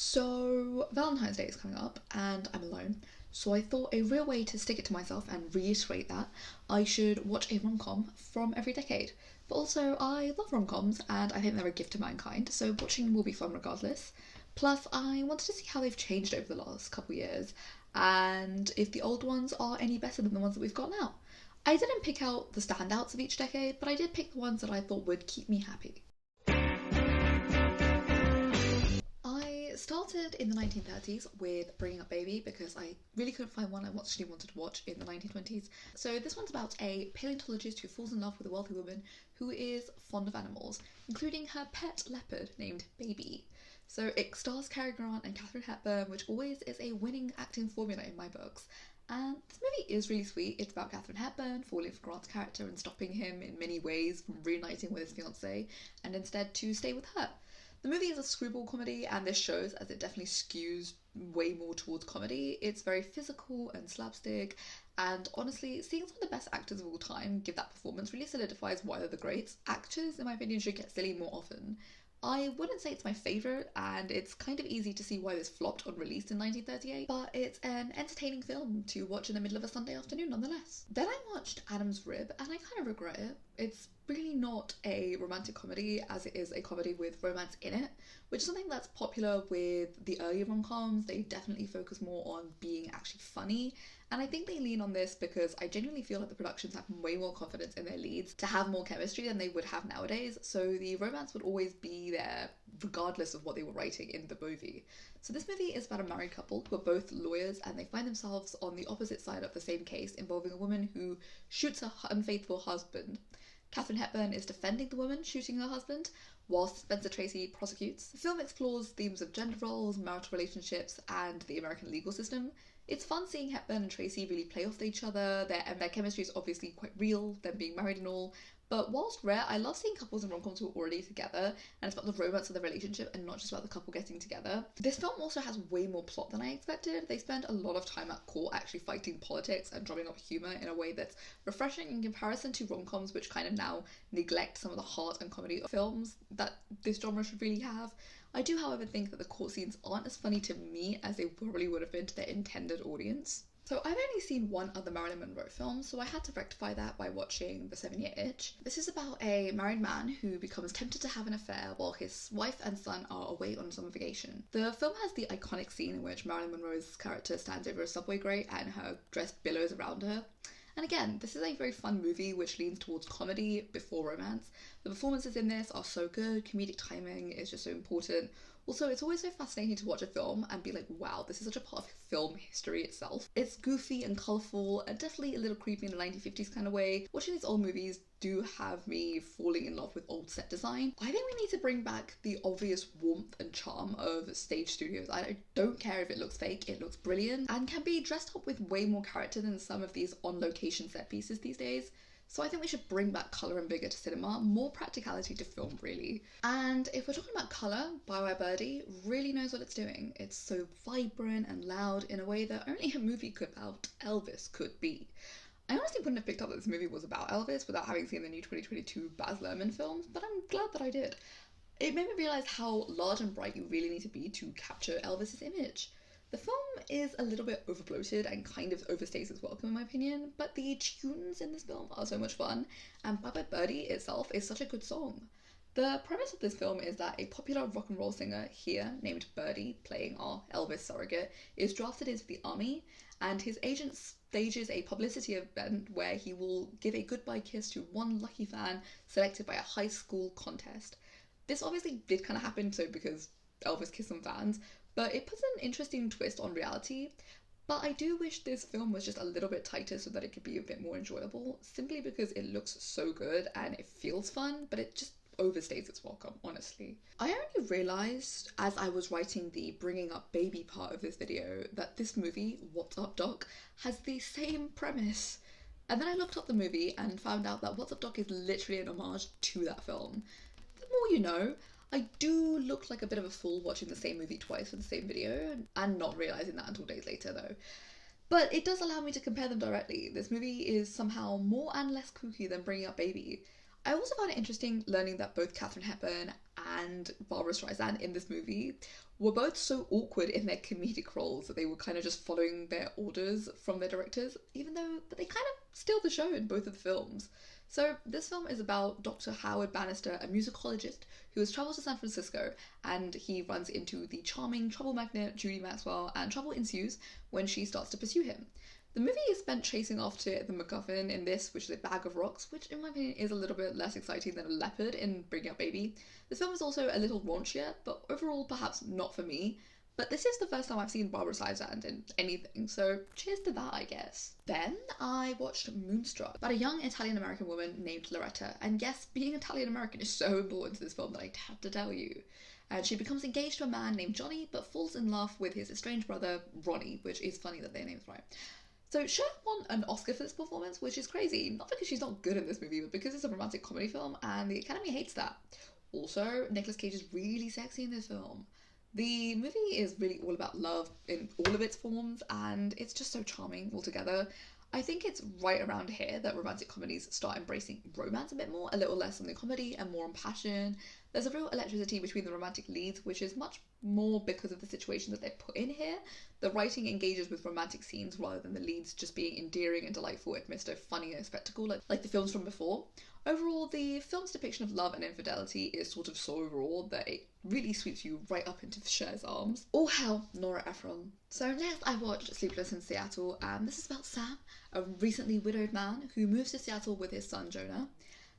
So Valentine's Day is coming up and I'm alone. So I thought a real way to stick it to myself and reiterate that I should watch a rom-com from every decade. But also I love rom-coms and I think they're a gift to mankind, so watching will be fun regardless. Plus I wanted to see how they've changed over the last couple years and if the old ones are any better than the ones that we've got now. I didn't pick out the standouts of each decade, but I did pick the ones that I thought would keep me happy. I started in the 1930s with Bringing Up Baby because I really couldn't find one I actually wanted to watch in the 1920s. So this one's about a paleontologist who falls in love with a wealthy woman who is fond of animals, including her pet leopard named Baby. So it stars Cary Grant and Katharine Hepburn, which always is a winning acting formula in my books. And this movie is really sweet. It's about Katharine Hepburn falling for Grant's character and stopping him in many ways from reuniting with his fiancée and instead to stay with her. The movie is a screwball comedy, and this shows as it definitely skews way more towards comedy. It's very physical and slapstick, and honestly, seeing some of the best actors of all time give that performance really solidifies why they're the greats. Actors, in my opinion, should get silly more often. I wouldn't say it's my favourite, and it's kind of easy to see why this flopped on release in 1938, but it's an entertaining film to watch in the middle of a Sunday afternoon nonetheless. Then I watched Adam's Rib, and I kind of regret it. It's really not a romantic comedy as it is a comedy with romance in it, which is something that's popular with the earlier rom-coms. They definitely focus more on being actually funny, and I think they lean on this because I genuinely feel like the productions have way more confidence in their leads to have more chemistry than they would have nowadays, so the romance would always be there regardless of what they were writing in the movie. So this movie is about a married couple who are both lawyers and they find themselves on the opposite side of the same case involving a woman who shoots her unfaithful husband. Katharine Hepburn is defending the woman shooting her husband, whilst Spencer Tracy prosecutes. The film explores themes of gender roles, marital relationships, and the American legal system. It's fun seeing Hepburn and Tracy really play off each other. Their chemistry is obviously quite real, them being married and all. But whilst rare, I love seeing couples in rom-coms who are already together, and it's about the romance of the relationship and not just about the couple getting together. This film also has way more plot than I expected. They spend a lot of time at court actually fighting politics and drumming up humour in a way that's refreshing in comparison to rom-coms, which kind of now neglect some of the heart and comedy of films that this genre should really have. I do, however, think that the court scenes aren't as funny to me as they probably would have been to their intended audience. So I've only seen one other Marilyn Monroe film, so I had to rectify that by watching The 7-Year Itch. This is about a married man who becomes tempted to have an affair while his wife and son are away on summer vacation. The film has the iconic scene in which Marilyn Monroe's character stands over a subway grate and her dress billows around her. And again, this is a very fun movie which leans towards comedy before romance. The performances in this are so good, comedic timing is just so important. Also, it's always so fascinating to watch a film and be like, wow, this is such a part of film history itself. It's goofy and colourful and definitely a little creepy in the 1950s kind of way. Watching these old movies do have me falling in love with old set design. I think we need to bring back the obvious warmth and charm of stage studios. I don't care if it looks fake, it looks brilliant and can be dressed up with way more character than some of these on-location set pieces these days. So I think we should bring back colour and vigour to cinema, more practicality to film really. And if we're talking about colour, Bye Bye Birdie really knows what it's doing. It's so vibrant and loud in a way that only a movie about Elvis could be. I honestly wouldn't have picked up that this movie was about Elvis without having seen the new 2022 Baz Luhrmann films, but I'm glad that I did. It made me realise how large and bright you really need to be to capture Elvis's image. The film is a little bit overbloated and kind of overstays its welcome in my opinion, but the tunes in this film are so much fun, and Bye Bye Birdie itself is such a good song. The premise of this film is that a popular rock and roll singer here, named Birdie, playing our Elvis surrogate, is drafted into the army, and his agent stages a publicity event where he will give a goodbye kiss to one lucky fan selected by a high school contest. This obviously did kind of happen so because Elvis kissed some fans, but it puts an interesting twist on reality. But I do wish this film was just a little bit tighter so that it could be a bit more enjoyable, simply because it looks so good and it feels fun, but it just overstays its welcome, honestly. I only realised as I was writing the bringing up baby part of this video that this movie, What's Up Doc, has the same premise. And then I looked up the movie and found out that What's Up Doc is literally an homage to that film. The more you know. I do look like a bit of a fool watching the same movie twice for the same video, and not realising that until days later though. But it does allow me to compare them directly. This movie is somehow more and less kooky than Bringing Up Baby. I also found it interesting learning that both Katharine Hepburn and Barbara Streisand in this movie were both so awkward in their comedic roles that they were kind of just following their orders from their directors, even though they kind of steal the show in both of the films. So this film is about Dr. Howard Bannister, a musicologist who has travelled to San Francisco, and he runs into the charming trouble magnate Judy Maxwell, and trouble ensues when she starts to pursue him. The movie is spent chasing after the MacGuffin in this, which is a bag of rocks, which in my opinion is a little bit less exciting than a leopard in Bringing Up Baby. This film is also a little raunchier, but overall perhaps not for me. But this is the first time I've seen Barbara Streisand in anything, so cheers to that, I guess. Then I watched Moonstruck, about a young Italian-American woman named Loretta, and yes, being Italian-American is so important to this film that I have to tell you. And she becomes engaged to a man named Johnny, but falls in love with his estranged brother, Ronnie, which is funny that their names right. So Cher won an Oscar for this performance, which is crazy, not because she's not good in this movie, but because it's a romantic comedy film, and the Academy hates that. Also, Nicolas Cage is really sexy in this film. The movie is really all about love in all of its forms, and it's just so charming altogether. I think it's right around here that romantic comedies start embracing romance a bit more, a little less on the comedy and more on passion. There's a real electricity between the romantic leads, which is much more because of the situation that they put in here. The writing engages with romantic scenes rather than the leads just being endearing and delightful amidst a funny spectacle like the films from before. Overall, the film's depiction of love and infidelity is sort of so raw that it really sweeps you right up into Cher's arms. All hell, Nora Ephron. So next I watched Sleepless in Seattle, and this is about Sam, a recently widowed man who moves to Seattle with his son Jonah,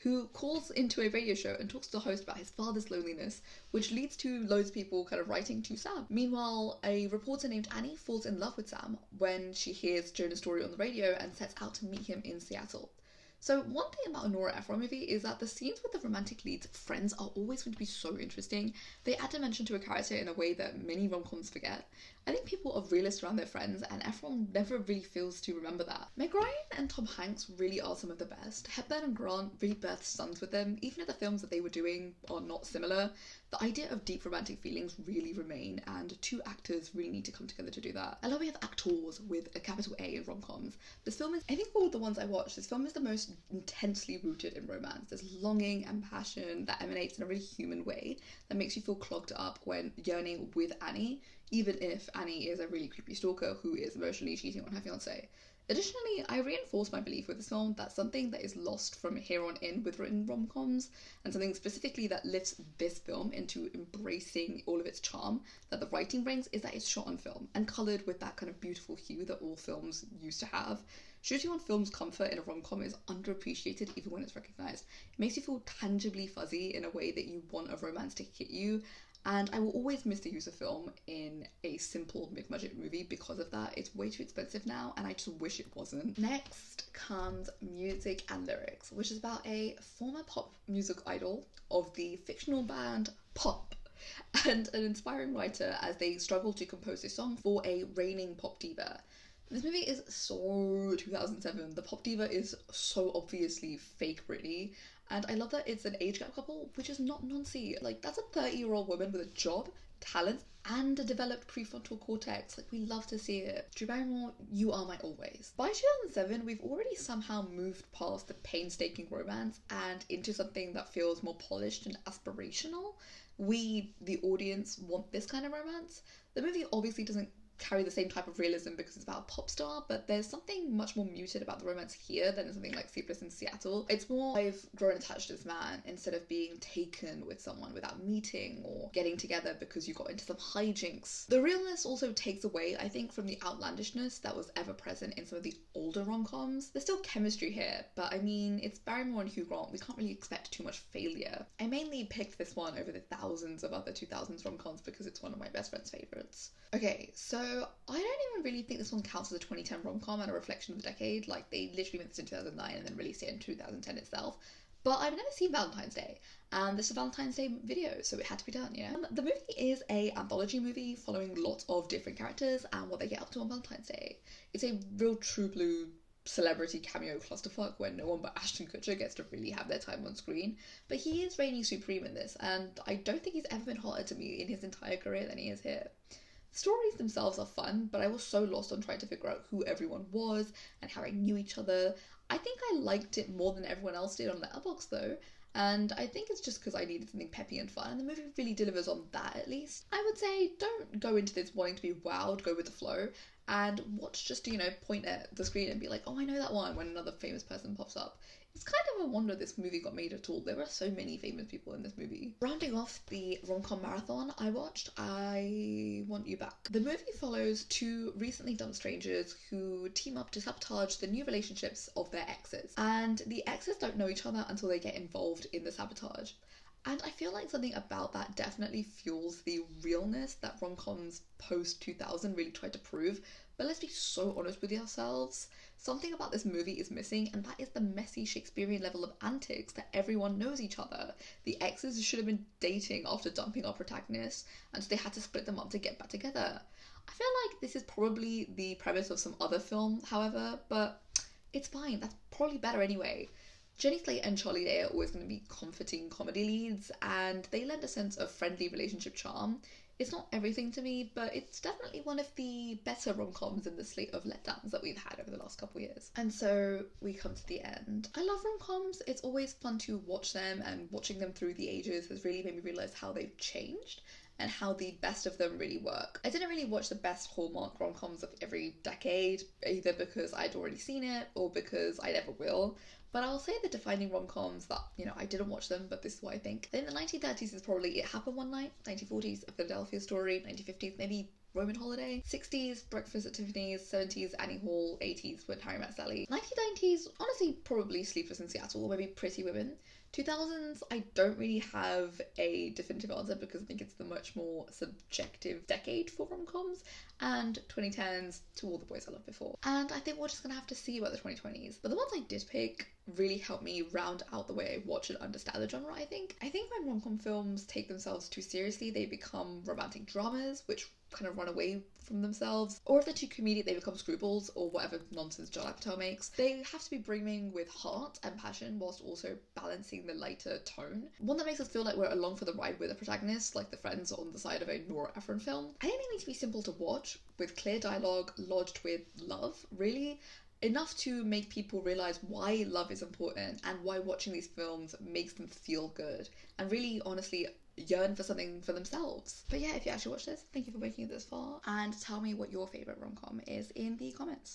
who calls into a radio show and talks to the host about his father's loneliness, which leads to loads of people kind of writing to Sam. Meanwhile, a reporter named Annie falls in love with Sam when she hears Jonah's story on the radio and sets out to meet him in Seattle. So one thing about a Nora Ephron movie is that the scenes with the romantic leads' friends are always going to be so interesting. They add dimension to a character in a way that many rom-coms forget. I think people are realist around their friends, and Ephron never really fails to remember that. Meg Ryan and Tom Hanks really are some of the best. Hepburn and Grant really birthed sons with them, even if the films that they were doing are not similar. The idea of deep romantic feelings really remain, and two actors really need to come together to do that. I love we have actors with a capital A in rom-coms. This film is, I think of all the ones I watched, this film is the most intensely rooted in romance. There's longing and passion that emanates in a really human way that makes you feel clogged up when yearning with Annie, even if Annie is a really creepy stalker who is emotionally cheating on her fiancé. Additionally, I reinforce my belief with this film that something that is lost from here on in with written rom-coms, and something specifically that lifts this film into embracing all of its charm that the writing brings, is that it's shot on film and coloured with that kind of beautiful hue that all films used to have. Shooting on film's comfort in a rom-com is underappreciated even when it's recognised. It makes you feel tangibly fuzzy in a way that you want a romance to hit you, and I will always miss the use of film in a simple mid-budget movie because of that. It's way too expensive now, and I just wish it wasn't. Next comes Music and Lyrics, which is about a former pop music idol of the fictional band Pop and an inspiring writer as they struggle to compose a song for a reigning pop diva. This movie is so 2007. The pop diva is so obviously fake Britney, and I love that it's an age gap couple, which is not noncy. Like, that's a 30-year-old woman with a job, talent, and a developed prefrontal cortex. Like, we love to see it. Drew Barrymore, you are my always. By 2007, we've already somehow moved past the painstaking romance and into something that feels more polished and aspirational. We, the audience, want this kind of romance. The movie obviously doesn't carry the same type of realism because it's about a pop star, but there's something much more muted about the romance here than something like Sleepless in Seattle. It's more, I've grown attached to this man instead of being taken with someone without meeting or getting together because you got into some hijinks. The realness also takes away, I think, from the outlandishness that was ever present in some of the older rom-coms. There's still chemistry here, but I mean, it's Barrymore and Hugh Grant. We can't really expect too much failure. I mainly picked this one over the thousands of other 2000s rom-coms because it's one of my best friend's favourites. Okay, so I don't even really think this one counts as a 2010 rom-com and a reflection of the decade. Like, they literally made this in 2009 and then released it in 2010 itself. But I've never seen Valentine's Day, and this is a Valentine's Day video, so it had to be done, yeah? The movie is a anthology movie following lots of different characters and what they get up to on Valentine's Day. It's a real true blue celebrity cameo clusterfuck where no one but Ashton Kutcher gets to really have their time on screen. But he is reigning supreme in this, and I don't think he's ever been hotter to me in his entire career than he is here. The stories themselves are fun, but I was so lost on trying to figure out who everyone was and how I knew each other. I think I liked it more than everyone else did on Letterboxd though, and I think it's just because I needed something peppy and fun, and the movie really delivers on that at least. I would say don't go into this wanting to be wowed, go with the flow, and watch just to, point at the screen and be like, oh, I know that one, when another famous person pops up. It's kind of a wonder this movie got made at all. There are so many famous people in this movie. Rounding off the rom-com marathon I watched, I Want You Back. The movie follows two recently dumped strangers who team up to sabotage the new relationships of their exes. And the exes don't know each other until they get involved in the sabotage. And I feel like something about that definitely fuels the realness that rom-coms post-2000 really tried to prove. But let's be so honest with ourselves. Something about this movie is missing, and that is the messy Shakespearean level of antics that everyone knows each other. The exes should have been dating after dumping our protagonists, and so they had to split them up to get back together. I feel like this is probably the premise of some other film, however, but it's fine. That's probably better anyway. Jenny Slate and Charlie Day are always going to be comforting comedy leads, and they lend a sense of friendly relationship charm. It's not everything to me, but it's definitely one of the better rom-coms in the slate of letdowns that we've had over the last couple of years. And so we come to the end. I love rom-coms. It's always fun to watch them, and watching them through the ages has really made me realise how they've changed and how the best of them really work. I didn't really watch the best Hallmark rom-coms of every decade, either because I'd already seen it or because I never will. But I'll say the defining rom-coms that, I didn't watch them, but this is what I think. In the 1930s is probably It Happened One Night, 1940s, A Philadelphia Story, 1950s, maybe Roman Holiday, 60s, Breakfast at Tiffany's, 70s, Annie Hall, 80s, When Harry Met Sally, 1990s, honestly, probably Sleepless in Seattle, maybe Pretty Women. 2000s, I don't really have a definitive answer because I think it's the much more subjective decade for rom-coms, and 2010s, To All the Boys I Loved Before. And I think we're just gonna have to see about the 2020s. But the ones I did pick really helped me round out the way I watch and understand the genre, I think. I think when rom-com films take themselves too seriously, they become romantic dramas, which kind of run away from themselves. Or if they're too comedic, they become screwballs, or whatever nonsense Judd Apatow makes. They have to be brimming with heart and passion whilst also balancing the lighter tone. One that makes us feel like we're along for the ride with a protagonist, like the friends on the side of a Nora Ephron film. I think they need to be simple to watch, with clear dialogue lodged with love, really. Enough to make people realise why love is important and why watching these films makes them feel good and really honestly yearn for something for themselves. But yeah, if you actually watch this, thank you for making it this far, and tell me what your favourite rom-com is in the comments.